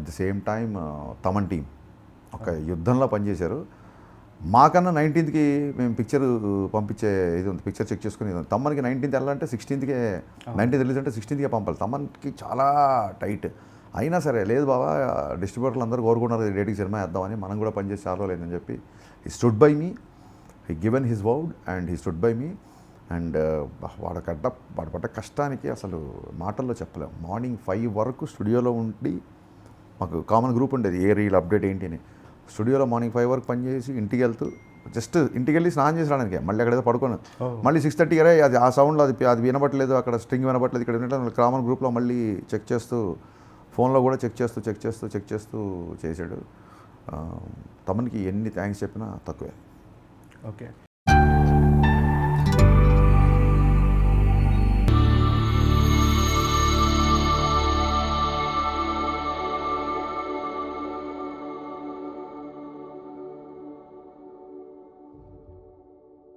At the same time Thaman team ఒక యుద్ధంలో పనిచేశారు. మాకన్నా 19th మేము పిక్చర్ పంపించే ఇది ఉంది, పిక్చర్ చెక్ చేసుకుని ఇది ఉంది. తమ్మన్కి 19th వెళ్ళాలంటే 16th 19th రిలీజ్ అంటే 16th పంపాలి. తమ్మన్కి చాలా టైట్ అయినా సరే లేదు బాబా, డిస్ట్రిబ్యూటర్లు అందరూ కోరుకున్నారు డేటింగ్ సినిమా వేద్దామని, మనం కూడా పనిచేసి చాలా లేదని చెప్పి he stood by me, he given his word and he stood by me. And వాడు పడ్డ కష్టానికి అసలు మాటల్లో చెప్పలేము. మార్నింగ్ 5 వరకు స్టూడియోలో ఉండి, మాకు కామన్ గ్రూప్ ఉండేది ఏ రీల్ అప్డేట్ ఏంటి అని. స్టూడియోలో మార్నింగ్ 5 వరకు పనిచేసి ఇంటికి వెళ్తూ జస్ట్ ఇంటికి వెళ్ళి స్నానం చేసి రావడానికి, మళ్ళీ అక్కడేదో పడుకోను, మళ్ళీ 6:30 అది ఆ సౌండ్లో అది వినబట్టలేదు, అక్కడ స్ట్రింగ్ వినబట్టలేదు, ఇక్కడ వినట్లేదు, కామన్ గ్రూప్లో మళ్ళీ చెక్ చేస్తూ, ఫోన్లో కూడా చెక్ చేస్తూ చేశాడు. తమన్కి ఎన్ని థ్యాంక్స్ చెప్పినా తక్కువే. ఓకే.